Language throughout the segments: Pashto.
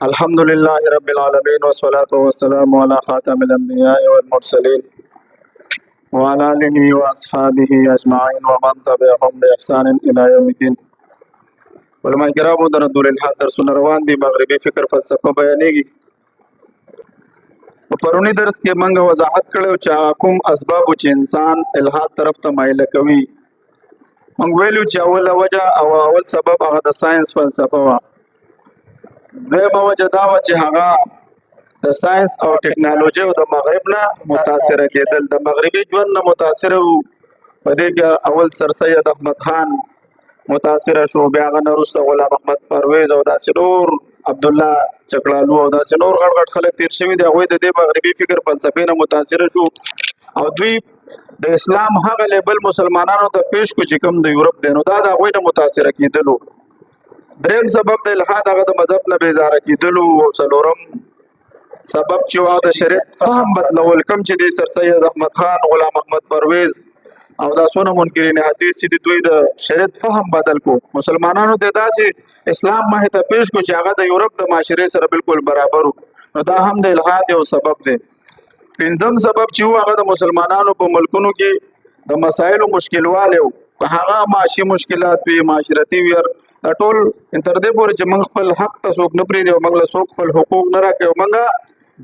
الحمد لله رب العالمين والصلاة والسلام على خاتم الأنبياء والمرسلين وعلى آله وأصحابه أجمعين ومن تبعهم بإحسان إلى يوم الدين. علماء کرامو در دول الحاد درسونه روان دي، مغربي فکر فلسفه بیانېږي. په پرونی درس کې موږ وضاحت کړو چې کوم اسباب چې انسان الحاد طرف ته مایل کوي. موږ ویلو چې اوله وجه او اول سبب هغه د ساينس فلسفه و. دویمه وجه دا و چې هغه د ساينس او ټکنالوژي او د مغرب نه متاثر کېدل، د مغربي ژوند نه متاثر وو. په دې کې اول سر سید احمد خان متاثر شو، بیا هغه نه وروسته غلام احمد پرویز او داسې نور عبد الله چکړالو او داسې نور غټ غټ خلک تیر شوي دي. هغوی د دې مغربي فکر فلسفې نه متاثر شو او دوی د اسلام هغه لیبل مسلمانانو ته پیش کو چې کوم د یورپ دی، نو دا د هغوی نه متاثر کېدلو. دریم سبب د الحاد هغه د مذهب نه بیزاره کېدلو. او څلورم سبب چې هغه د شریعت فهم بدلول، کوم چې د سر سید احمد خان، غلام احمد پرویز او دا څونه منکرین حدیث چې دوی د شریعت فهم بدل کو، مسلمانانو ته داسې اسلام مخې ته پیش کو چې هغه د یورپ د معاشرې سره بالکل برابر وو، نو دا هم د الحاد یو سبب دی. پنځم سبب چې هغه د مسلمانانو په ملکونو کې د مسایلو مشکلواله وو، هغه معاشي مشکلات وي، معاشرتي وي، دا ټول تر دې پورې چې موږ خپل حق ته څوک نه پرېږدي او موږ له څوک خپل حقوق نه راکوي او موږ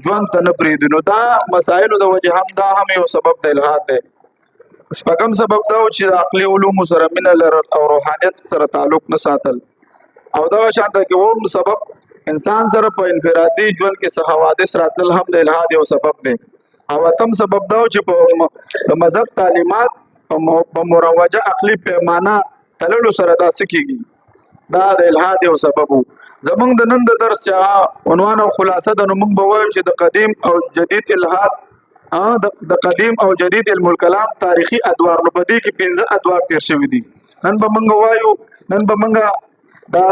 ژوند ته نه پرېږدي، نو دا مسایلو د وجې هم دا هم یو سبب د الحاد دی. شپږم سبب دا و چې د عقلي علومو سره مینه لرل او روحانیت سره تعلق نه ساتل، او دغه شانته کې اووم سبب انسان سره په انفرادي ژوند کې څه حوادث راتلل هم د الحاد یو سبب دی. او اتم سبب دا و چې په مذهب تعلیمات په مروجه عقلي پیمانه تللو سره دا څه کېږي، دا د الحاد یو سبب و. زمونږ د نن د درس چې عنوان او خلاصه ده، نو موږ به وایو چې د قدیم او جدید الحاد، د قدیم او جدید علم الکلام تاریخي ادوار، نو په دې کې 15 ادوار تیر شوي دي. نن به موږ وایو، نن به موږ دا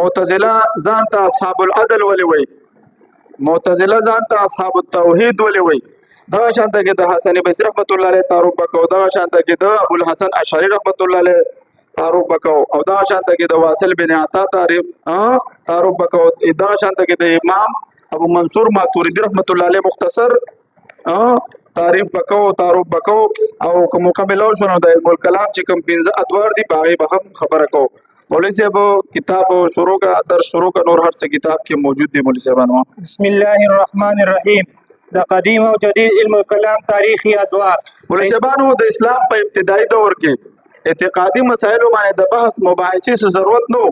معتزله ځان ته اصحاب العدل ولې وایي، معتزله ځان ته اصحاب التوحید ولې وایي، دغه شانته کې د حسن بصري رحمت الله علیه تعارف وکړو، دغه شانته کې د ابو الحسن اشعری رحمت الله علیه تعارف وکړو، او دغه شانته کې د واصل بن عطا تعارف وکړو، دغه شانته کې د امام ابو منصور ماتوریدی رحمت الله علیه مختصر تعریف وکړو، او کوم مکمل شنو د علم الکلام چې کوم 15 ادوار دي باغې به هم خبره کو. مولوی صاحب کتاب شروع کا در شروع کا نور هر څه کتاب کې موجود دي. مولوی صاحب بسم الله الرحمن الرحیم. د قدیم او جدید علم الکلام تاریخي ادوار. مولوی صاحب د اسلام په ابتدایي دور کې اعتقادي مسایلو باندې د بحث مباحثې ضرورت نو،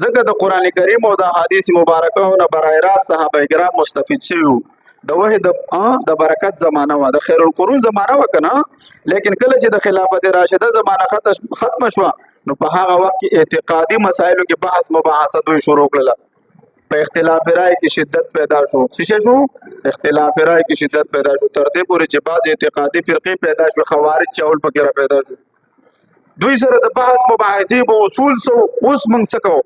ځکه د قران کریم او د احادیث مبارکه او برای راست صحابه کرام مستفید شوي. د وحی د برکت زمانہ و، د خیر القرون زمانہ و کنه، لیکن کله چې د خلافت راشده زمانہ ختم شو، نو په هغه وخت کې اعتقادي مسایلو کې بحث مباحثه دوی شروع کړل. په اختلاف رائے کې شدت پیدا شو. څه شو؟ اختلاف رائے کې شدت پیدا شو، تر دې پورې چې بعض اعتقادي فرقې پیدا شو، خوارج چول پکې را پیدا شو. دوی سره د بحث مباحثې په اصول سو. اوس موږ څه کوو؟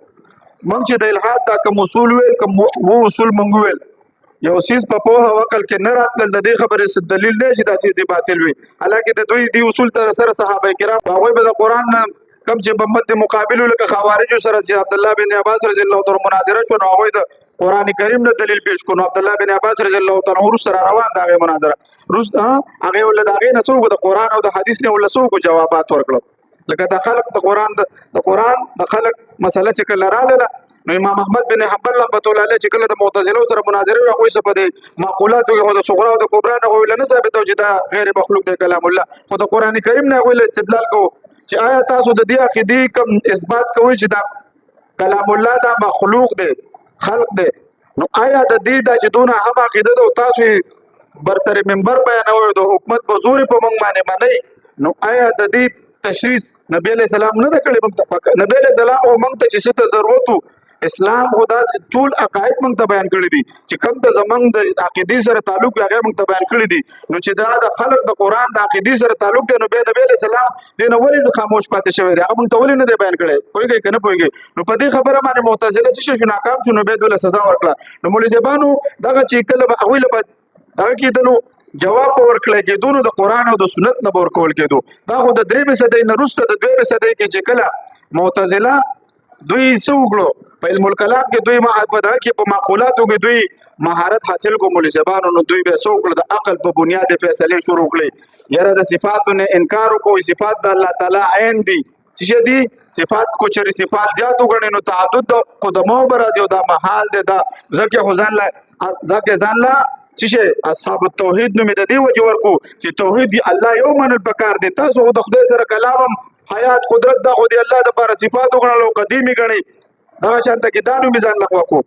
موږ چې د الحاد دا کوم اصول ویل، کوم اصول موږ ویل، یو سیز په پوهه او عقل کې نه راتلل، د دې خبرې څه دلیل دی چې دا سیز دی باطل وي. حالکه د دوی دی اصول تر سره صحابه کرام هغوی به د قرآن نه کم چې په مد مقابلو لکه خوارجو سره چې عبد الله بن عباس رضی الله تعالی مناظره شو، نو هغوی د قرآن کریم نه دلیل پیش کړو. عبد الله بن عباس رضی الله تعالی وروسته را روان د هغې مناظره هغې ول د هغې نه څه وکړو، د قرآن او د حدیث نه ول څه وکړو، جوابات ورکړل. لکه د خلق د قرآن د خلق مسله چې کله راغله، نو امام احمد بن حنبل رحمۃ اللہ علیہ چې کله د معتزله سره مناظره وکړه، هغوی څه په دې معقولاتو کې خو د صغرا او د کبرا نه هغوی له نه ثابته چې دا غیر مخلوق دی کلام الله، خو د قرآن کریم نه هغوی له استدلال کوو چې آیا تاسو د دې عقیدې کوم اثبات کوئ چې دا کلام الله دا مخلوق دی، خلق دی، نو آیا د دې دا چې دونه هم عقیده ده او تاسو بر سر منبر بیانوئ د حکومت په زور په موږ باندې منئ، نو آیا د دې تشریح نبی علیہ السلام نه کړی؟ نبی علیہ السلام او موږ ته چې څه ته ضرورت وو، اسلام خدا ټول عقاید موږ ته بیان کړی دي چې کوم د زمونږ د عقیدې سره تعلق هغه موږ ته بیان کړی دي. نو چې دا د خلق د قرآن د عقیدې سره تعلق دی، نو بیا نبی علیہ السلام دې نه ولې خاموش پاتې شوی دی؟ هغه موږ ته ولې نه دی بیان کړی؟ پوهېږئ که نه پوهېږئ؟ نو په دې خبره باندې معتزله څه شو، ناکام شو، نو بیا دوی له سزا ورکړه. نو مولوي صاحبانو دغه چې کله به هغوی له دغه کېدلو جواب په ورکړی کېدو، نو د قرآن او د سنت نه به ورکول کېدو. دا خو د 3 صدۍ نه وروسته د 2 صدۍ کې چې کله معتزله دوی څه وکړو په علم الکلام کې دوی په دغه کې په معقولاتو کې دوی مهارت حاصل کو مولوی صاحبانو نو دوی به څه وکړو د عقل په بنیاد فیصلې شروع کړې یاره د صفاتو نه انکار وکړو صفات د الله تعالی عین دي څه دي صفات کو چری صفات زیات وګڼي نو تعدد د قدمو برازي او د محال د زکه خدان لا زکه ځان لا چې اصحاب التوحید نو مې د دې وجه ورکو چې توحید دی الله یو منل پکار دي تاسو د خدای سره کلام حیات قدرت دا خو دی الله د پر صفات وګڼلو قدیمی غني دا شانته کې دانو میزان لخوا کو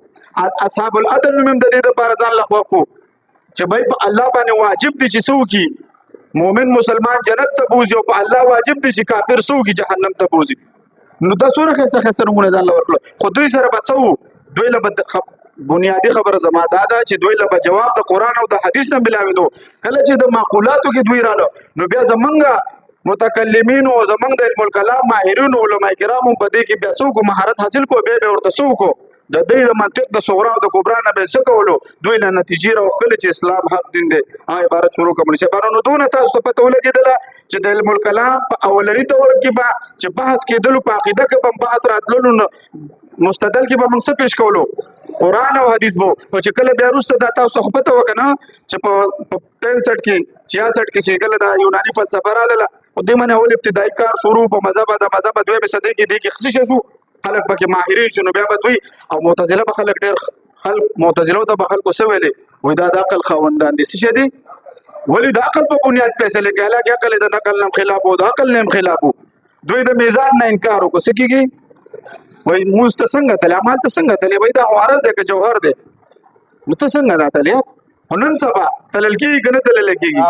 اصحاب العدل نو مې د دې د پر ځان لخوا کو چې بای په الله باندې واجب دي چې سو کی مؤمن مسلمان جنت ته بوزي او په الله واجب دي چې کافر سو کی جهنم ته بوزي نو دا سوره خسته نمونه ځان لورکلو خو دوی سره بسو دوی له بنیادی خبره زما دا ده چې دوی له جواب د قران او د حدیث نه ملاوي دو کله چې د معقولاتو کې دوی رااله نو بیا زمونږ متکلمین او زمونږ د علم الکلام ماهرین علماء کرام په دې کې بیا څوک مهارت حاصل کو به ورته څوک د دې د منطق د صغرا او د کبرا نه به څه کولو دوی له نتیجې راوخل چې اسلام حق دین دی عبارت شروع کوم چې بارونو دونه تاسو ته پته ولګیدله چې د علم الکلام په اولنی دور کې به چې بحث کېدلو په عقیده کې به بحث راتللو مستدل کې به موږ څه پیش کولو قران او حدیث بو او چې کله بیا وروسته دا تاسو ته پته وکنه چې په 65 کې 66 کې چې کله دا یوناني فلسفه رااله او د منه اول ابتدایي کار شروع په مذهب دوی به صدې کې دي کې خصيص شو خلق پکې ماهرین شنو بیا به دوی او معتزله به خلق ډېر خلق معتزله ته به خلکو څه ویلې وای دا د عقل خوندان دي څه دي ولی د عقل په بنیاد فیصله کوي حالکه عقل د نقل نه خلاف او د عقل نه خلاف دوی د میزان نه انکار وکړي څه کیږي وای موږ ته څنګه تل عمل ته څنګه تل وای دا عارض دی که جوهر دی نو ته څنګه دا تل هنن سبا تلل کیږي کنه تلل کیږي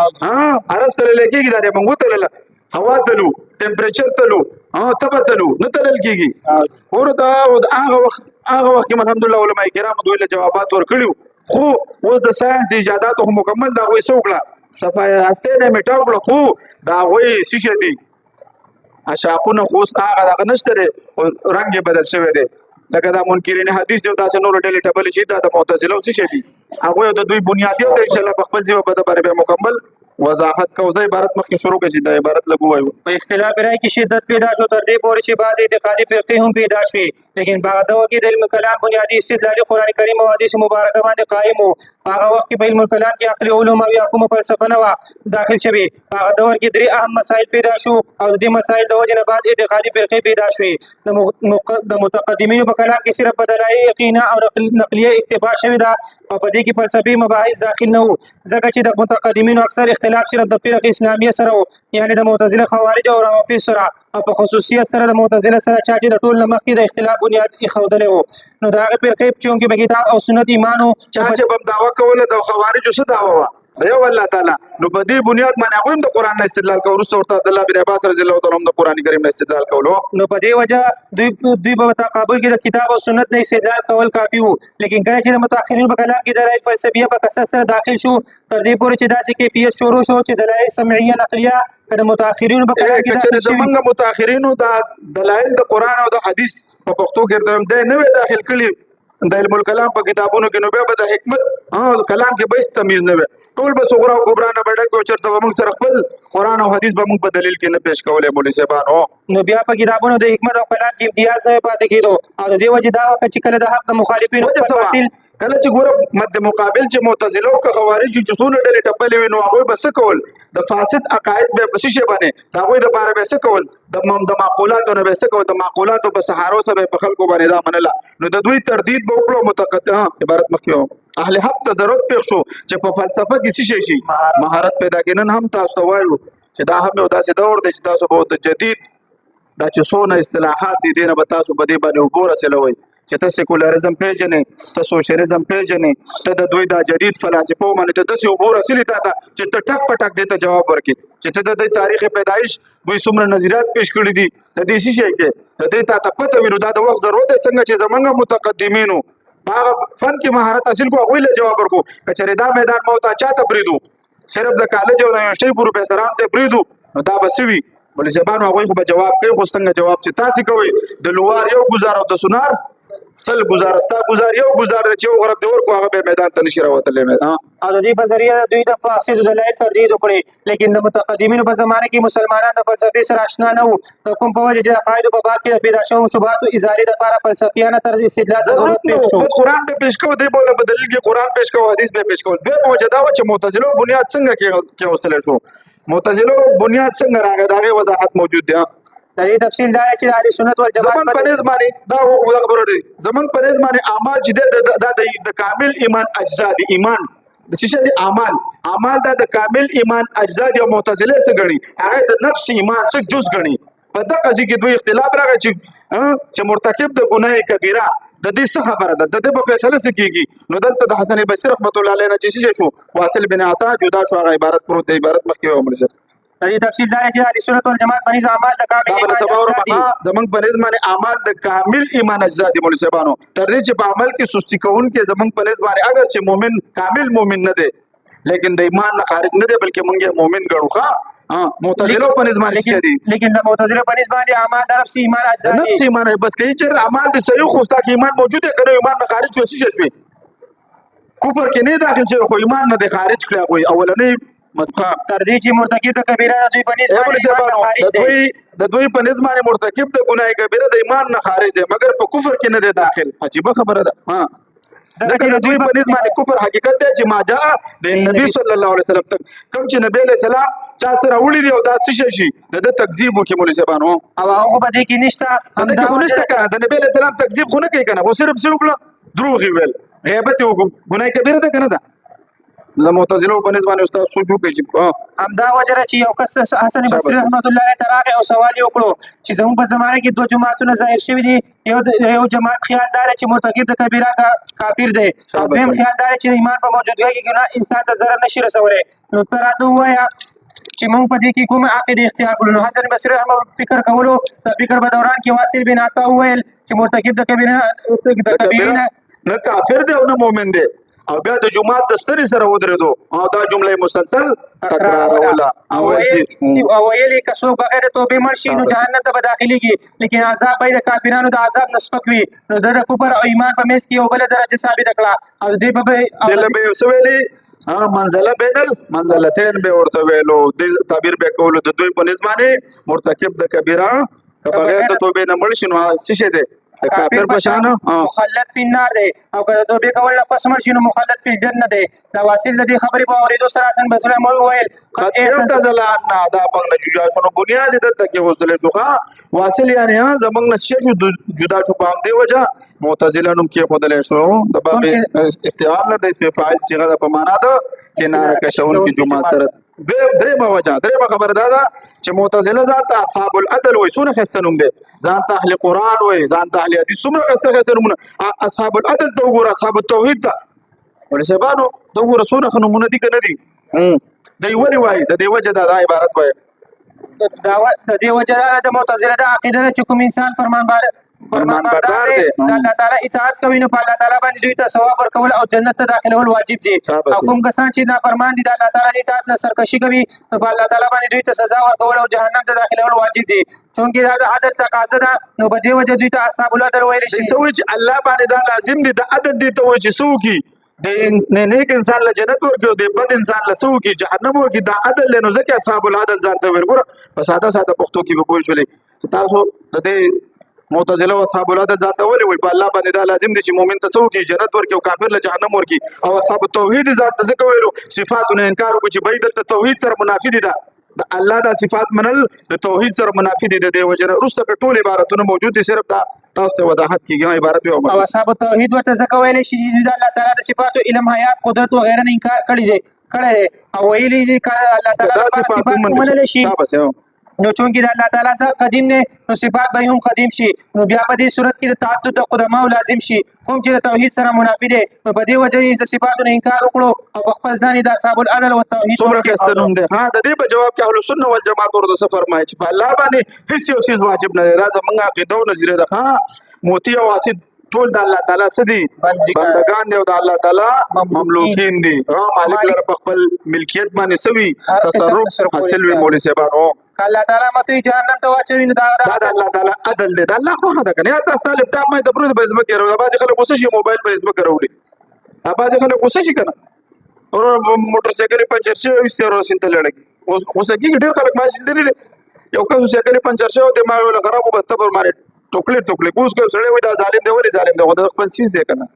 عارض تلل کیږي دا موږ تلل هوا تلو ټمپریچر تلو تبه تلو نه تلل کیږي اور دا هغه وخت کې الحمدلله علماء کرام دوی له جوابات ورکړیو خو اوس د ساينس د ایجاداتو مکمل دا وې څوکړه صفای راسته نه میټاو کړه خو دا وې شیشه دي اشاخونه خو هغه نشته رنگ بدل شوی دی لکه دا منکرین حدیث دی تاسو نور ډېر ټبل شي دا د معتزله څه شي دي هغه د دوی بنیادی او ان شاء الله په خپل ځای په باندې مکمل وضاحت کو زي عبارت مخکې شروع کړي دا عبارت لګو وایو په اختلاف رائے کې شدت پیدا شو تر دې پورې چې بعض اعتقادي فرقې هم پیدا شوې لیکن بعد وخت د علم کلام بنیادی استدلال قرآن کریم او حدیث مبارکه باندې قائم وو هغه وخت کې په علم کلام کې عقلي علوم او احکام فلسفه نه و داخل شوي هغه دور کې درې اهم مسائل پیدا شو او د دې مسائل د وجه نه بعد اعتقادي فرقې پیدا شوې د متقدمینو په کلام کې صرف بدلایي یقینا او نقلیه اکتفا شوی دا او په دې کې فلسفي مباحث داخل نه وو ځکه چې د متقدمینو اکثر اختلاف صرف د فرق اسلامیه سره وو یعنی د معتزله خوارج او روافض سره او په خصوصیت سره د معتزله سره چې د ټول نمخې د اختلاف بنیاد خودلې وو نو دا هغه فرقې چې په کتاب او سنت ایمانو چې بم دعوه کوله د خوارج څه دعوه وا یو الله تعالی نو په دې بنیاد باندې هغه د قران نه استدلال کوي ورسته ورته عبد الله بن عباس رضی الله تعالی عنہ د قران کریم نه استدلال کولو نو په دې وجه دوی په تقابل کې د کتاب او سنت نه استدلال کول کافی وو لیکن کله چې د متأخرین په کلام کې دلایل فلسفیه په کثرت سره داخل شو تر دې پورې چې داسې کیفیت شروع شو چې دلایل سمعیه نقلیه کله متأخرین په کلام کې داخل شو زمونږ متأخرینو د دلایل د قران او د حدیث په پښتو کې د نه داخل کړي د علم الکلام په کتابونو کې نو بیا به د حکمت کلام کې به تمیز نه وي ټول به صغرا او کبرا نه بډک او چرته موږ سره خپل قران او حدیث به موږ په دلیل کې نه پیش کولای مولوی صاحبانو نو بیا په کتابونو د حکمت او کلام کې امتیاز نه پاتې کېدو او د دې وجه دا چې کله د حق د مخالفینو په باطل کله چې ګوره مد مقابل چې معتزله او خوارج چې څونه ډلې ټپلې وي نو هغه به څه کول د فاسد عقاید به بس شي باندې هغه د باره به څه کول د معقولاتو نه به څه کول د معقولاتو په سهارو سره په خلکو باندې دا منله نو د دوی تردید به وکړو متقدم عبارت مخکې اهل حق ته ضرورت پېښ شو چې په فلسفه کې څه شي مهارت پیدا کینن هم تاسو ته وایو چې دا هم یو داسې دور دی چې تاسو به د جدید دا چې څونه اصطلاحات دي دینه به تاسو په دې باندې وګوره سلوي چې ته سیکولریزم پیژنې ته سوشلیزم پیژنې ته د دوی د جدید فلسفو باندې ته داسې وګوره سلی تا چې ته ټک پټک دې ته جواب ورکړي چې ته د تاریخ پیدایش دوی څومره نظریات پیش کړي دي ته دې شي کې ته دې ته پته وینو دا د وخت ضرورت څنګه چې زمونږ متقدمینو هغه فن کې مهارت حاصل کو هغه له جواب ورکو کچره دا میدان موته چاته پریدو صرف د کالج او یونیورسيټي پروفیسوران ته پریدو نو دا بسوي ولې زبانو هغوی خو به جواب کوي خو څنګه جواب چې تاسې کوئ د لوار یو ګزار او د سونار سل ګزار ستا ګزار یو ګزار دی چې یو غرب دی ورکو هغه به میدان ته نشي راوتلی او د دې په ذریعه دوی د فاسدو دلایل تردید وکړي لیکن د متقدمینو په زمانه کې مسلمانان د فلسفې سره اشنا نه وو د کوم په وجه چې د عقایدو په باب کې د پیدا شوو شبهاتو ازالې دپاره فلسفیانه طرز استدلال ته ضرورت پېښ شو بس قرآن به پیش کوو دی بوله به دلیل کې قرآن پیش کوو حدیث به پیش کوو دویمه وجه دا وه چې معتزلو بنیاد څنګه کېوستلی شو معتزلو بنیاد څنګه راغی د هغې وضاحت موجود دی د دې تفصیل دا چې د اهل سنت والجماعت زمونږ په نظم باندې دا خبره دی زمونږ په نظم باندې اعمال چې د کامل ایمان اجزا دي ایمان د شیشه دي اعمال دا د کامل ایمان اجزا دي او معتزله څه ګڼي هغه د نفس ایمان څه جز ګڼي په دغه ځای کې دوی اختلاف راغی چې مرتکب د ګناه کبیره د دې څه خبره ده د دې په فیصله څه کیږي نو دلته د حسن البصري رحمت الله علیه نه چې شو واصل بن عطا جدا شو هغه عبارت پروت دی عبارت مخکې ومرجه د دې تفصیل دا چې اهل سنت والجماعت باندې اعمال د کامل ایمان اجزا دي زمونږ په نظم باندې اعمال د کامل ایمان اجزا دي مولوی صاحبانو تر دې چې په عمل کې سستی کوونکې زمونږ په نظم باندې اگر چې مؤمن کامل مؤمن نه دی لیکن د ایمان نه خارج نه دی بلکې مونږ مؤمن ګڼو ښه معتزله په نظم باندې څه دي لیکن د معتزله په نظم باندې اعمال د نفس ایمان اجزا دي نفس ایمان بس کوي چې اعمال دي صحیح خو ستا کې ایمان موجود دی کنه ایمان نه خارج شو شي کفر کې نه داخل شي خو ایمان نه دی خارج کړی وي اولنې مسخه تر دې چې مرتکب د کبیره د دوی په نسبت خارج دی د دوی په نسبت باندې مرتکب د ګناه کبیره د ایمان نه خارج دی مګر په کفر کې نه دی داخل عجیب خبره ده ځکه د دوی په نسبت باندې کفر حقیقت دی چې ما جاء د نبی صلی الله علیه وسلم تک کوم چې نبی علیہ السلام چا سره وړي دی او دا څه شي د تکذیب وکي مولوی صاحبانو او هغه په دې کې نشته همدا نشته کنه د نبی علیہ السلام تکذیب خو نه کوي کنه خو صرف څه وکړه دروغ ویل غیبت وکړه ګناه کبیره ده کنه ده د معتزله په نسبت باندې استاد سوچ وکړي چې همدا وجره چې یو کس حسن بصري رحمت الله علیه تراغه او سوال وکړو چې زموږ په زمانه کې دوه جماعتونه ظاهر شوي دي یو جماعت خیال دار چې مرتکب د کبیره کافر دی او دویم خیال دار چې ایمان په موجودګۍ کې ګناه انسان ته ضرر نشي رسولی نو ته راته ووایه چې موږ په دې کې کوم عقیده اختیار کړو نو حسن بصري رحمه فکر کولو د فکر په دوران کې واصل بن عطا وویل چې مرتکب د کبیره نه کافر دی او نه مؤمن دی او بیا د جمعات د ستري سره ودرېدو او دا جمله مسلسل تکراروله او ویلې که څوک بغیر توبې مړ شي نو جهنم ته به داخليږي لیکن عذاب به د کافرانو د عذاب نه سپک وي نو د کفر او ایمان په منځ کې یو بله درجه ثابته کړه او دې به څه ویلي منزله بینل منزلتین به ورته ویلو د تعبیر به کولو د دوی په نسبت باندې مرتکب د کبیره که بغیر د توبې نه مړ شي نو څه شي دی کافر بشان مخلد فی النار دی او که توبې کول نه پس مړ شي نو مخلد فی الجنه دی دا واصل د دې خبرې په اورېدو سره حسن بصري رحمه ویل قد اعتزل عنا دا بنګ جدا شنو بنیاد دلته کې وصله شو واصل یعنی زمنګ نشه جدا شو په دې وجه معتزله نوم کې خدای شو د باب افتعال نه د اسم فاعل صيغه د په معنا ده کناره کشون کی جمعه سره درېمه وجه درېمه خبر دا ده چې معتزله ځان ته اصحاب العدل وایي څونه ښایسته نوم دی ځان ته اهل قرآن وایي ځان ته اهل حدیث څومره ښایسته نومونه اصحاب العدل ته وګوره اصحاب التوحید ته ولې صاحبانو ته وګوره څونه ښه نومونه دي که نه دي دی ولې وایي د دې وجه دا عبارت وایي د دې وجه د معتزله د عقیده چې کوم انسان فرمانبردار دی د الله تعالی اطاعت کوي نو په الله تعالی باندې دوی ته ثواب ورکول او جنت ته داخلول واجب دي او کوم کسان چې نافرمان دي د الله تعالی د اطاعت نه سرکشي کوي نو په الله تعالی باندې دوی ته سزا ورکول او جهنم ته داخلول واجب دي چونکه دا د عدل تقاضا ده نو په دې وجه دوی ته اصحاب العدل ویل شي سوي چې الله باندې دا لازم دي د عدل دي ته وایي چې څوک د نیک انسان له جنت ورکړي او د بد انسان له څوک جهنم ورکړي دا عدل نو ځکه اصحاب العدل ځان ته ورګوره په ساده پښتو کې به پوه شولې چې تاسو د دې معتزله او اصحاب العدل ذات ولې وي په الله باندې دا لازم دي چې مؤمن ته څوک جنت ورکړي او کافر له جهنم ورکړي او اصحاب التوحید ذات ځکه ویلو صفاتونه انکار وکړي چې بيد ته توحید سره منافي دي دا الله دا صفات منل د توحید سره منافي دي د دې وجه وروسته په ټول عبارتونه موجود دي صرف دا تاسو ته وضاحت کیږي عبارت یو او اصحاب التوحید ورته ځکه ویل شي چې الله تعالی د صفاتو علم حیات قدرت او غیره نه انکار کړی دی او ویلي دي الله تعالی د صفات منل شي نو چونکی د الله تعالی ذات قدیم نه نو صفات به هم قدیم شي نو بیا په دې صورت کې د تعدد د قدما لازم شي کوم چې د توحید سره منافي دي نو په دې وجه د صفاتو نه انکار وکړو او خپل ځان د اصحاب العدل او توحید څومره کستنوم دي د دې په جواب کې اهل سنت والجماعت ورته فرمایي چې په الله باندې هیڅ یو شی واجب نه دی دا زمونږ عقیده او نظریه ده موتی او واسط ټول د الله تعالی سدي بندگان دی او د الله تعالی مملوکین دي مالک لپاره په خپل ملکیت باندې سوي تصرف حاصل وي مولوی صاحبانو الله تعالی مته جهنم ته واچوي نو دا د الله تعالی عدل دی د الله خو خدا کنه یا تاسو لپټاپ مې د پروت په ځمکه کې راو باز خلک اوسه شي موبایل پر ځمکه راوړي باز خلک اوسه شي کنه اور موټر سایکل پنچر شي او استیرو سینته لړګي اوسه کې ډېر خلک ما سیل دي یو کس سایکل پنچر شي او دماغ له خراب وبد تبر ماره ټوکلي کوس کو سړی وای دا ظالم دی ولی ظالم دی د خپل چیز دی کنه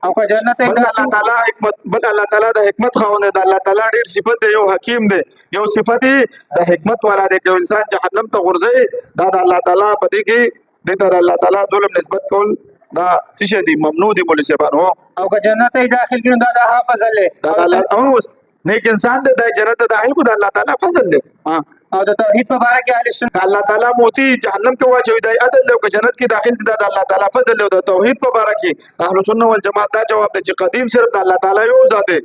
او که جنت الله تعالی حکمت بل الله تعالی د حکمت خاوند دی الله تعالی ډیر صفت دی یو حکیم دی یو صفت د حکمت والا دی چې انسان جهنم ته ورځي دا د الله تعالی په دې کې د الله تعالی ظلم نسبت کول دا څه دی ممنوع دی مولوی صاحب او که جنت ته داخل کړي دا د فضل له دا الله او نیک انسان د جنت داخل کو د الله تعالی فضل دی او د توحید په باره کې اهل سنت الله تعالی موتی جهنم کې واچوي د عدل او جنت کې داخل دي د الله تعالی فضل او د توحید په باره کې اهل سنت والجماعت دا جواب دی چې قدیم صرف د الله تعالی یو ذات دی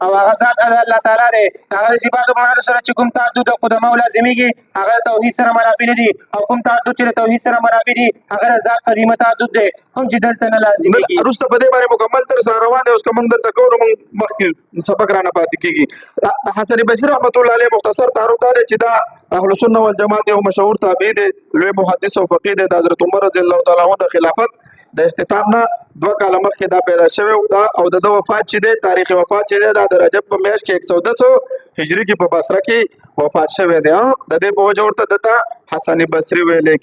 او هغه ذات الله تعالی دی هغه صفات مونږ سره چې کوم تعدد قدمه او لازمیږي هغه توحید سره منافی نه دي او کوم تعدد چې توحید سره منافی دي هغه ذات قدیمه تعدد دی کوم چې دلته نه لازمیږي ارسته په دې باندې مکمل تر سره روان دی اوس کوم دلته کوو موږ مخکې سبق رانه پاتې کیږي حسن بصری رحمت الله علیه مختصر تعارف دا چې دا اهل سنت والجماعت یو مشهور تابع دی لوی محدث او فقيه دی د حضرت عمر رضی الله تعالی عنہ د خلافت د اختتام نه 2 کال مخکې دا پیدا شوی او د وفات چې دی تاریخ وفات چې دی د رجب په میاشت کې 110 هجری کې په بصره کې وفات شوی دی د دې په وجه ورته دته حسن بصری ویلې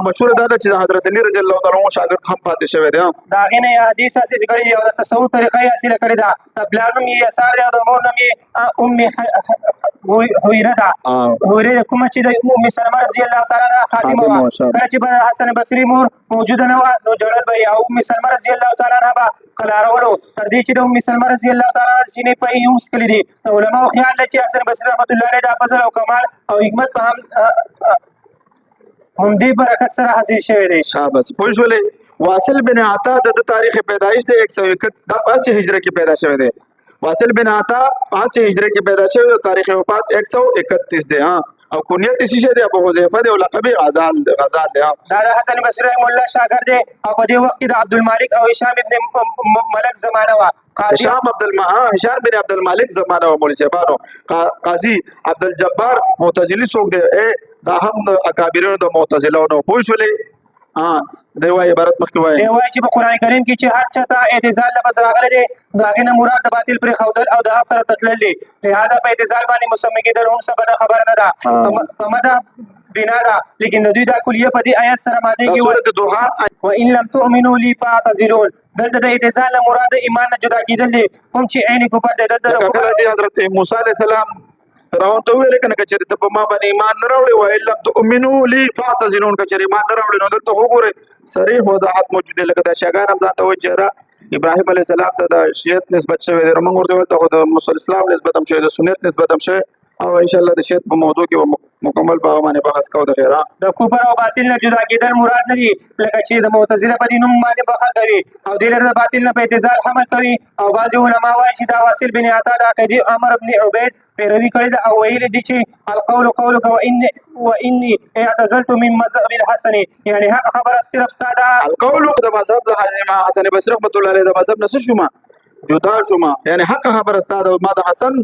مشهور دا چې حضرت علی رضی الله تعالی عنہ شاګرد هم پاتې شوی دی دا غنه حدیث اصل کړی دی او د تصوف طریقې حاصل کړی دا بلانم یې سار دی او د مور نوم یې هویره دا هویره کوم چې د ام سلمہ رضی الله تعالی عنها خادمه و کله چې حسن بصری مور موجوده نه و نو جړل به او ام سلمہ رضی الله تعالی عنها قلارولو تر دې چې د ام سلمہ رضی الله تعالی عنها سینې په یوم سکلی دي علماء خیال لري چې حسن بصری رحمت الله علیه د فضل او کمال او حکمت په هم دې برکت سره حاصل شوی دی شاباش پوه شولې واصل بن عطا د تاریخ پیدایش د 101 د 5 هجری کې پیدا شوی دی واصل بن عطا 5 هجری کې پیدا شوی او تاریخ وفات 131 دی او کنیت اسی شه دی ابو حذیفه دی او لقب غزال دی دا حسن بصری مولا شاګرد دی او په دې وخت کې د عبد الملک او هشام ابن ملک زمانه وا هشام هشام بن عبد الملک زمانه و مولوی صاحبانو قاضی عبد الجبار معتزلی څوک دی دا هم د اکابرینو د معتزله نو پوه شولې دی وايي عبارت مخکې وايي دی وايي چې په قران کریم کې چې هر چاته اعتزال لفظ راغلی دی دا غنه مراد د باطل پر خودل او د حق طرف تلل دي لہذا په اعتزال باندې مسمى کېدل هم څه خبر نه ده په مده بنا ده لیکن د دوی دا کلیه په دې آیات سره باندې کې سورۃ دوحه وان لم تؤمنوا لي فاعتزلون دلته د اعتزال مراد ایمان نه جدا کېدل دي کوم چې عین کفر دی د حضرت موسی علیہ السلام راون ته ویل کنه کچری ته په ما باندې ایمان نه راوړي و الا تؤمنوا لي فاعتزلون کچری ایمان نه راوړي نو دلته وګوره صریح وضاحت موجوده لکه دا شګان هم ځان ته وایي چې ابراهيم عليه السلام ته د شیعت نسبت شوی دی موږ ورته ته د مسلمان اسلام نسبت هم شوی د سنت نسبت هم شوی او ان شاء الله د شیعت په موضوع کې مکمل په باندې بحث کوو د خیره د کفر او باطل نه جدا کېدل مراد نه دي لکه چې د معتزله په دینوم باندې بخښه کوي او د لري د باطل نه په اعتزال حمل کوي او بعض علما وايي چې دا واصل بن عطا د عقیدی عمر ابن عبید پیروي کړی دا او ویل دي چې القول قولك واني اعتزلت من مذهب الحسن يعني خبر صرف استاد القول د مذهب د حسن بصری رحمت الله علیه د مذهب نس شوما جدا شوما یعنی حق خبر استاد ما د حسن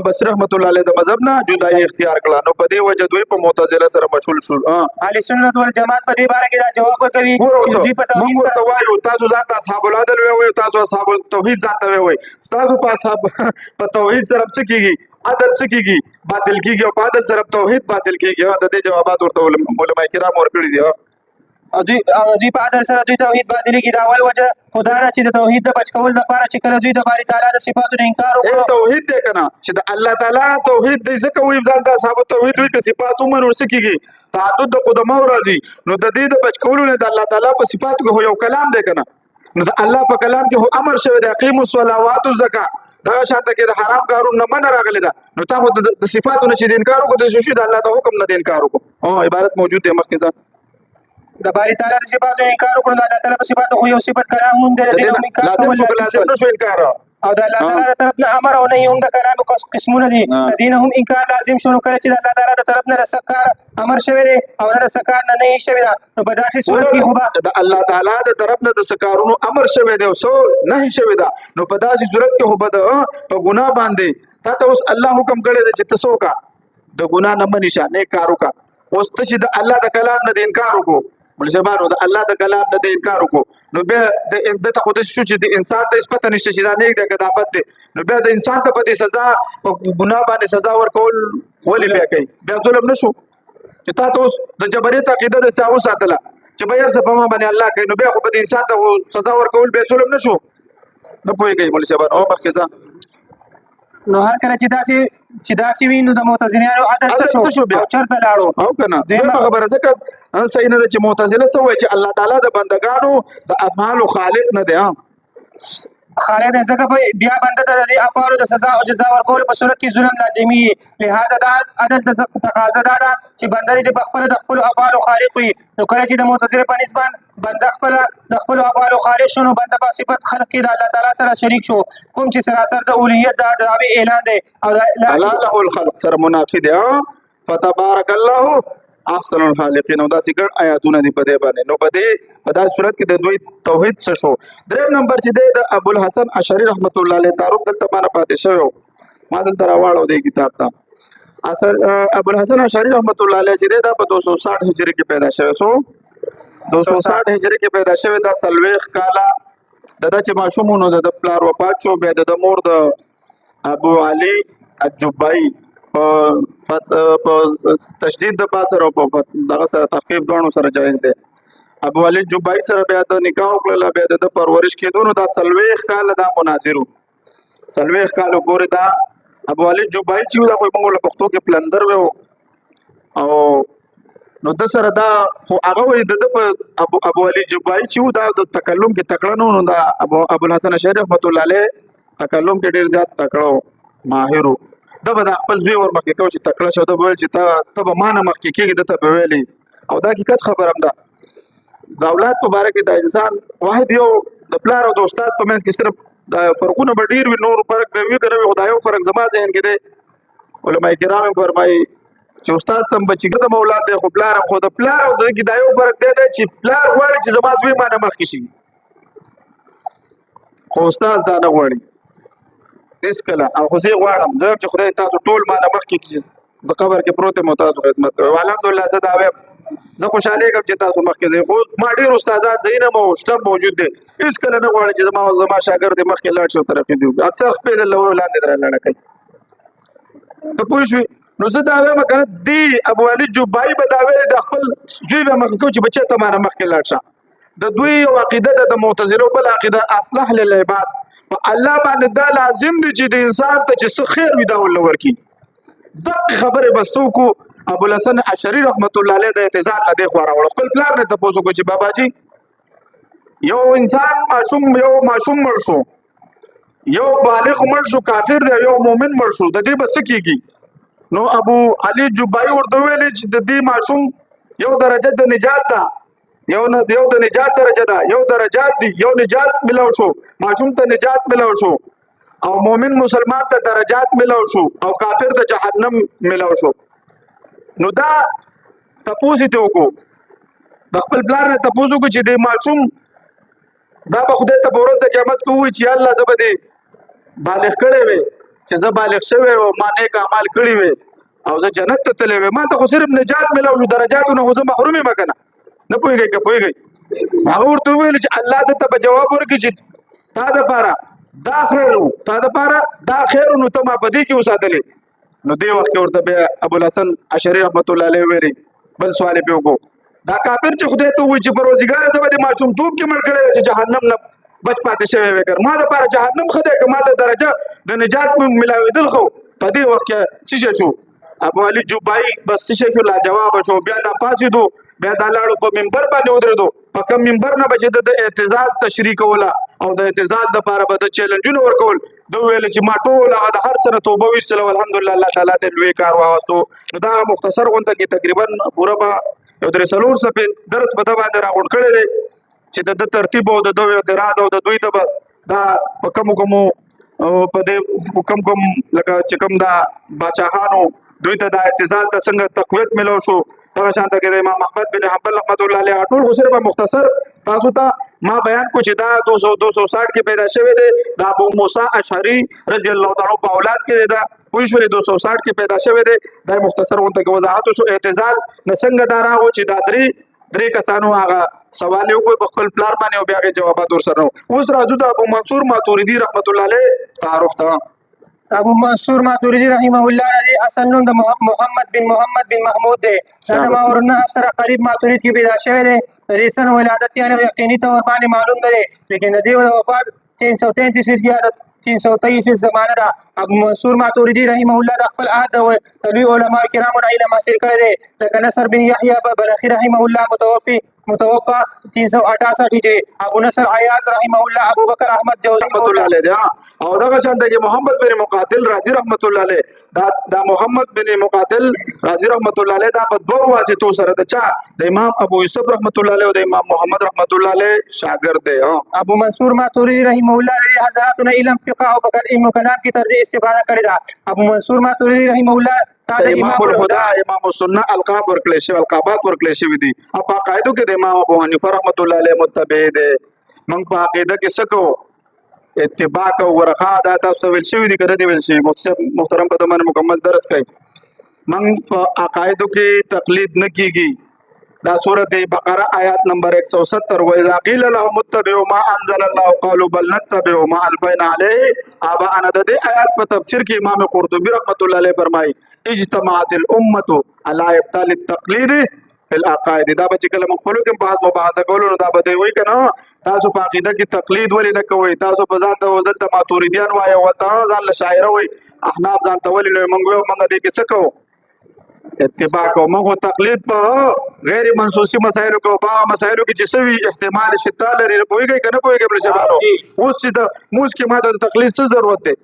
بصری رحمت الله علیه د مذهب نه جدای اختیار کړه نو په دې وجه دوی په معتزله سره مشغول شول اهل سنت والجماعت په دې باره کې دا جواب ورکوي چې دوی په توحید سره وایو تاسو ځان اصحاب العدل وایو تاسو اصحاب التوحید ځان ته وایي تاسو په اصحاب په توحید سره څه کیږي عدل څه کیږي باطل کیږي او په عدل سره توحید باطل کیږي د دې جوابات ورته علماء کرام ورکړي دي او دوی په عدل سره دوی توحید باطل کی دا اول وجه خدا را چې د توحید د بچکول لپاره چې کله دوی د باری تعالی د صفاتو انکار وکړي توحید دې کنه چې د الله تعالی توحید دې څه کوي ځان د صاحب توحید وي چې صفاتو من ورسکیږي تعدد د قدمه راځي نو د دې د بچکول نه د الله تعالی په صفاتو کې یو کلام دی کنه نو د الله په کلام کې امر شوی دی اقیم الصلوات والزکات دا شاته کې د حرام کارونو نه من راغلی دا نو تاسو د صفاتو نه چې انکار وکړو د شوشي د الله د حکم نه انکار وکړو او عبارت موجود دی مخکې ځان د باری تعالی د صفاتو انکار وکړو د الله تعالی په صفاتو خو یو صفت کلام هم دی د انکار لازم نشو انکار او د الله تعالی د طرف نه امر او نهي هم د کلام قسمونه دي د دین هم انکار لازم شنو کله چې د الله تعالی د طرف نه سکار امر شوی دی او نه سکار نه نهي شوی دا نو په داسې صورت کې خو به د الله تعالی د طرف نه د سکارونو امر شوی دی او سو نهي شوی دا نو په داسې صورت کې خو به په ګناه باندې تا ته اوس الله حکم کړی دی چې تاسو کا د ګناه نه منیشه نه کارو کا اوس ته چې د الله د کلام نه انکار وکړو ملزمانو د الله د کلام نه د انکار وکړو نو بیا د ته خود شو چې د انسان ته پته نشته چې دا نیک دی که دا بد دی نو بیا د انسان ته په دې سزا په ګناه باندې سزا ورکول ولې بیا کوي بیا ظلم نشو چې تا ته اوس د جبریت عقیده د څاو ساتله چې به هر څه په ما باندې الله کوي نو بیا خو په دې انسان ته سزا ورکول بیا ظلم نشو نه پوهېږئ ملزمان او مخکې ځه نو هر کله چې داسې وي نو د معتزلیانو عدل څه شو او چرته لاړو او کنه دویمه خبره ځکه صحیح نه ده چې معتزله څه وایي چې الله تعالی د بندګانو د افعالو خالق نه دی خالد ځکه بیا بنده ته د افعالو د سزا او جزا ورکول په صورت کې ظلم لازمي لہذا دا عدل تقاضا ده چې بنده دې په خپل د خپل افعالو خالق وي نو کله چې د معتزله په نسبت بنده خپل د خپل افعالو خالق شونه بنده په صفت خلق کې د الله تعالی سره شریک شو کوم چې سراسر د اولوهیت د دعوی اعلان دی او الله له الخلق سره منافي دی فتبارك الله احسن الخالقین او دا څنګه آیاتونه دی په دې باندې نو په داسې صورت کې د دوی توحید څه شو دریم نمبر چې دی د ابو الحسن اشعری رحمت الله علیه تعارف دلته باندې پاتې شوی ما دلته راواړو دی کتاب ته اصل ابو الحسن اشعری رحمت الله علیه چې دی دا په 260 هجری کې پیدا شوی 260 هجری کې پیدا شوی دا سلويخ کاله د چې ماشومونو د پلار وفات شو بیا د مور د ابو علي الجبائي په تشدید د پاسه او په دغه سره تخفیف دوه سره جایز دی ابو علي جبائي سره بیا د نکاح وکړه بیا د پرورش کېدونو دا سلويخ کال دا مناظرو سلويخ کال پورې دا ابو علي جبائي چې دا خو موږ له پښتو کې پلندر و او نو د سره دا خو هغه وي د ابو علي جبائي چې دا د تکلم کې تکړه نو دا ابو الحسن اشعری رحمت الله علیه تکلم کې ډیر زیات تکړه ماهر دا به خپل زوی ورمخکې کو چې تکړه شو دا ویل چې ته به مانه مخکې کېږي د ته به ویلي او دا حقیقت خبره هم ده د اولاد په باره کې د انسان واحد یو د پلار او د استاد په منځ کې صرف د فرقونه به ډېر وي نور فرق به وي که نه وي خو دا یو فرق زما ذهن کې دی علما کرام یې فرمایي چې استاد ته هم به چې زما اولاد دی خو پلار خو د پلار او د کې دا یو فرق دی چې پلار غواړي چې زما زوی مانه مخکې شي خو استاد دا نه غواړي اس کله او خو زه غواړم زه چې خدای تاسو ټول ما نه مخکې چې زه قبر کې پروت یم تاسو خدمت کوم الحمدلله زه دا وایم زه خوشاله یم چې تاسو مخکې ځئ خو ما ډېر استادان ځایونه مو شته موجود دي اس کله نه غواړي چې زما شاګرد مخکې لاړ شي ترقي دی اکثر خپې د لوړ لاندې در لاړه کوي ته پوه شوې نو زه دا وایم کنه دی ابو علي جبائي به دا ویل د خپل زوی به مخکې کو چې بچی ته ما نه مخکې لاړ شه د دوی عقیده د معتزله بل عقیده اصلح للعباد الله باندې دا لازم دي چې د انسان ته چې څه خیر وي دا ول ورکی دغه خبره بسو کو ابو الحسن اشعری رحمت الله علیه د اعتزال نه دی خو راوړ خپل پلار نه تاسو کو چې بابا جی یو انسان ماشوم مړ شو یو بالغ مړ شو کافر دی یو مؤمن مړ شو د دې بس کیږي نو ابو علي جبائي ورته ویل چې د دې ماشوم یو درجه د نجات ده یو د نجات درجه ده یو درجات دي یو نجات ملو شو ماشوم ته نجات ملو شو او مؤمن مسلمان ته درجات ملو شو او کافر ته جهنم ملو شو نو دا تاسو ته وکړو د خپل پلان ته تاسو کو چې د ماشوم دا به خدای ته ورځ د قیامت کوي چې الله زبدي بالغ کړي وي چې زه بالغ شوی او ما نیک اعمال کړی وي او زه جنت ته تللی وي ما ته خو صرف نجات ملو شو درجاتونه خو زه محروم یم کنه نه پوهیږئ که پوهیږئ هغه ورته وویل چې الله دته به جواب ورکړي چې تا دپاره دا خیر و تا دپاره دا خیر نو ته ما په دې کې وساتلې نو دې وخت کې ورته بیا ابوالحسن اشعري رحمت الله علیه ویلي بل سوال یې پرې وکړو دا کافر چې خدای ته وایي چې پروردګاره زه به د ماشومتوب کې مړ کړی چې جهنم نه بچ پاتې شوی وی کړ ما دپاره جهنم ښه دی که ما ته درجه د نجات ملاوېدل خو په دې وخت کې څه شو ابو علي جبائي بس څه شو لاجواب شو بیا دا پاسېدو بیا دا لاړو په منبر باندې ودرېدو په کوم منبر نه به چې د اعتزال تشریح کوله او د اعتزال دپاره به د چیلنجونه ورکول ده ویل چې ما ټول هغه د هر سره توبه ویستله الحمدلله الله تعالی ته لوی کار واغستو نو دا مختصر غونډه کې تقریبا پوره به یو درې څلور څپې درس به ده باندې راغونډ کړی دی چې د ترتیب او د دوی اعتراض او د دوی ته به دا په کومو او په دې کوم لکه چې کوم دا باچاهانو دوی ته د اعتزال ته څنګه تقویت ملو شو هغه شان ته د امام احمد بن حنبل رحمت الله علیه ټول خو صرف مختصر تاسو ته ما بیان کو چې دا 260 کې پیدا شوی دی دا ابو موسی اشعری رضی الله تعالی په اولاد کې دا پوښوري 260 کې پیدا شوی دی دا مختصر ونته وضاحت شو اعتزال نسنګ دارا او چې دا درې کسانو هغه سوال یو په خپل پلار باندې او بیا جوابات ورسره اوس راځو د ابو منصور ماتوریدی رحمت الله علیه تعارف ته ابو منصور ماتوریدی رحمه الله علیه اصل نوم د محمد بن محمود دی دا ما ورنه سره قریب ماتورید کې پیدا شوی دی د سن ولادت یعنی یقیني تور باندې معلوم دی لیکن د دې وفات 333 زیادت 323 زمانه دا ابو منصور ماتوریدی رحمه الله د خپل عهد او لوی علما کرامو علم حاصل کړی دی لکه نصر بن یحیی بلخی رحمه الله متوفى 368 هجری ابو نصر عیاض رحمه الله ابو بکر احمد جوزی رحمت الله علیه او دا شان د محمد بن مقاتل رضی رحمت الله علیه دا محمد بن مقاتل رضی رحمت الله علیه دا په دوه واسطو سره د چا د امام ابو یوسف رحمت الله علیه او د امام محمد رحمت الله علیه شاګرد دی ابو منصور ماتوریدی رحمه الله علیه حضراتنا علم فقه او بکر علم کلام کی تر دې استفاده کړی دا ابو منصور ماتوریدی رحمه الله امام الهدى امام السنه القاب ورکړل شي القابات ورکړل شي دي په قاعده کې د امام ابو حنیفه رحمت الله علیه متبع دي موږ په عقیده کې سکو اتباع کو ورخه دا تاسو ویل شي دي کړه دی ویل شي محترم په دمن مکمل درس کوي موږ په عقایدو کې تقلید نه کیږي دا سورۃ بقره آیات نمبر 170 واذا قيل لهم اتبعوا ما انزل الله قالوا بل نتبع ما الفينا عليه اباءنا د دې آیات په تفسیر کې امام قرطبی رحمت الله علیه فرمایي اجتماعت الامه على ابطال التقليد في العقائد دا به کله مخلو کې بعض مباحثه کولو دا به وي کنه تاسو په عقیده کې تقلید ولې نه کوئ تاسو په ذات د ماتوریدیان وایي او تاسو ځان له شاعر وایي احناف ځان ته ولې موږ دې کې څه کوو اتباع کو موږ تقلید په غیر منسوسی مسایلو کو په مسایلو کې چې سوي احتمال شته لري پويږي کنه پويږي بل شبانو اوس چې د موږ کې ماده د تقلید څه ضرورت دی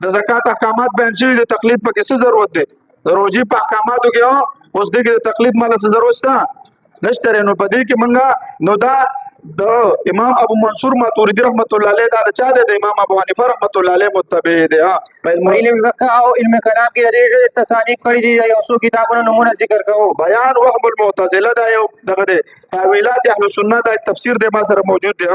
د زکات احکامات بیان شوی د تقلید په کې څه ضرورت دی د روزي په احکاماتو کې اوس دغه تقلید مال څه ضرورت شته نشته نو په دې کې منګه نو دا د امام ابو منصور ماتوریدی رحمت الله علیه دا چا د امام ابو حنیفه رحمت الله علیه متبع دی په علم فقه او علم کلام کې د تصانیف کړي دي یو څو کتابونو نمونه ذکر کوو بیان وهم المعتزله دا یو دغه دی تاویلات اهل سنت دا تفسیر د ما سره موجود دی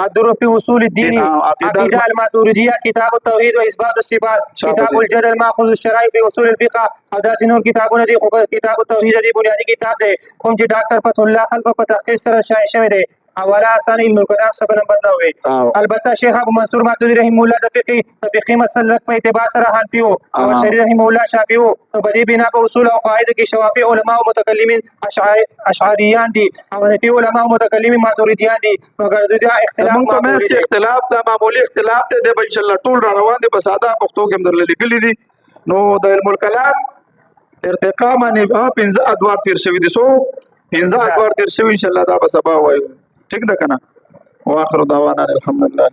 الدر في اصول الدين عقيده الماتريديه كتاب التوحيد واثبات الصفات كتاب الجدل ماخذ الشرائع في اصول الفقه او دا سينور كتابونه دي كتاب التوحيد دي بنيادي کتاب دی کوم چې ډاکټر فتح الله خلف په تحقیق سره شایع شوی دی حواله اسانه علم الکلام صفحه نمبر 9 البته شیخ ابو منصور ماتوریدی رحمه الله د فقهي مسلک په اعتبار سره حنفي او شری رحمه الله شافعي او په دې بنا په اصول او قواعد کې شوافی علما او متکلمین اشعریان دي او حنفي علما او متکلمین ماتوریدیان دي مګر دوی اختلاف اختلاف دا معمولی اختلاف دی به ان شاء الله ټول را روان دي په ساده پښتو کې هم درلې دي نو د علم الکلام ارتقا باندې 15 ادوار تیر شوی دي 15 ادوار تیر شوی ان شاء الله دا به سبا وایو ٹھیک ده کنه واخر دعوانا الحمدلله